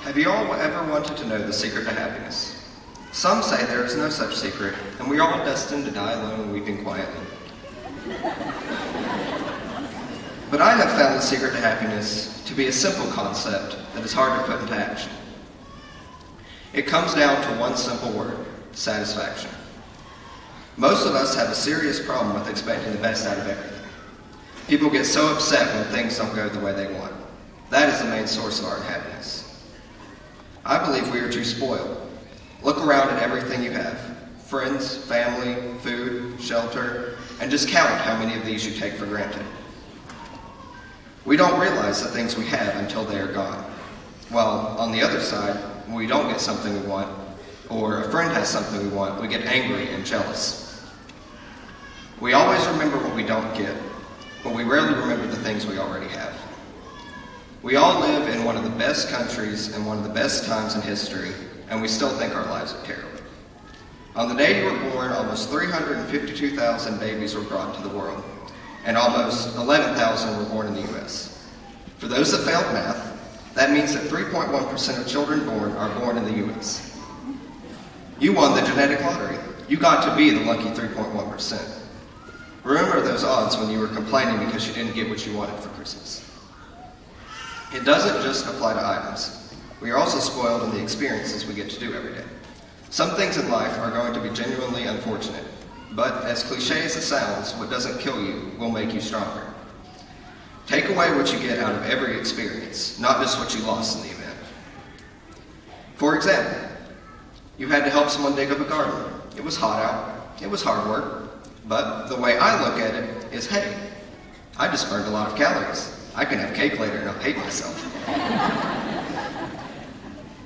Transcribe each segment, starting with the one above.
Have you all ever wanted to know the secret to happiness? Some say there is no such secret, and we are all destined to die alone weeping quietly. But I have found the secret to happiness to be a simple concept that is hard to put into action. It comes down to one simple word: satisfaction. Most of us have a serious problem with expecting the best out of everything. People get so upset when things don't go the way they want. That is the main source of our unhappiness. I believe we are too spoiled. Look around at everything you have: friends, family, food, shelter, and just count how many of these you take for granted. We don't realize the things we have until they are gone. While on the other side, when we don't get something we want, or a friend has something we want, we get angry and jealous. We always remember what we don't get, but we rarely remember the things we already have. We all live in one of the best countries and one of the best times in history, and we still think our lives are terrible. On the day you were born, almost 352,000 babies were brought into the world, and almost 11,000 were born in the U.S. For those that failed math, that means that 3.1% of children born are born in the U.S. You won the genetic lottery. You got to be the lucky 3.1%. Remember those odds when you were complaining because you didn't get what you wanted for Christmas. It doesn't just apply to items. We are also spoiled in the experiences we get to do every day. Some things in life are going to be genuinely unfortunate, but as cliche as it sounds, what doesn't kill you will make you stronger. Take away what you get out of every experience, not just what you lost in the event. For example, you had to help someone dig up a garden. It was hot out. It was hard work. But the way I look at it is, hey, I just burned a lot of calories. I can have cake later and not hate myself.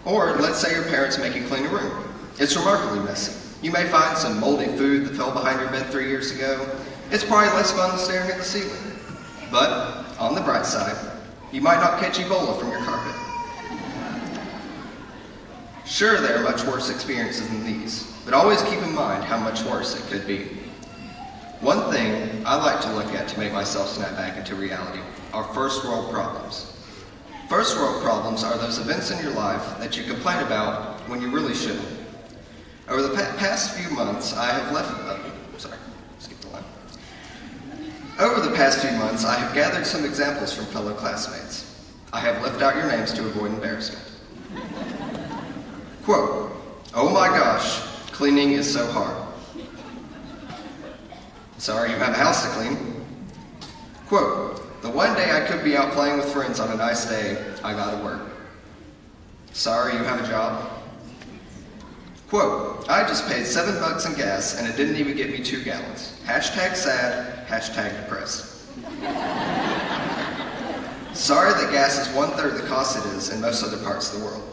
Or let's say your parents make you clean a room. It's remarkably messy. You may find some moldy food that fell behind your bed 3 years ago. It's probably less fun than staring at the ceiling. But on the bright side, you might not catch Ebola from your carpet. Sure, there are much worse experiences than these, but always keep in mind how much worse it could be. One thing I like to look at to make myself snap back into reality are first world problems. First world problems are those events in your life that you complain about when you really shouldn't. Over the past few months, I have gathered some examples from fellow classmates. I have left out your names to avoid embarrassment. Quote, "Oh my gosh, cleaning is so hard." Sorry you have a house to clean. Quote, "The one day I could be out playing with friends on a nice day, I gotta work." Sorry you have a job. Quote, "I just paid $7 in gas and it didn't even get me 2 gallons. Hashtag sad, hashtag depressed." Sorry that gas is 1/3 the cost it is in most other parts of the world.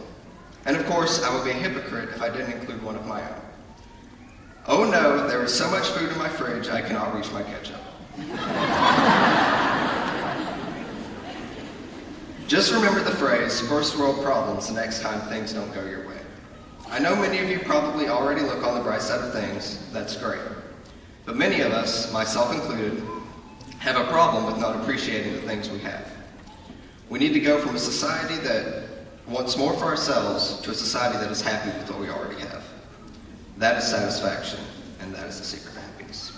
And of course, I would be a hypocrite if I didn't include one of my own. Oh no, there is so much food in my fridge I cannot reach my ketchup. Just remember the phrase, first world problems, the next time things don't go your way. I know many of you probably already look on the bright side of things. That's great. But many of us, myself included, have a problem with not appreciating the things we have. We need to go from a society that wants more for ourselves to a society that is happy with what we already have. That is satisfaction, and that is the secret to happiness.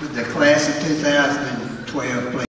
Would the class of 2012 please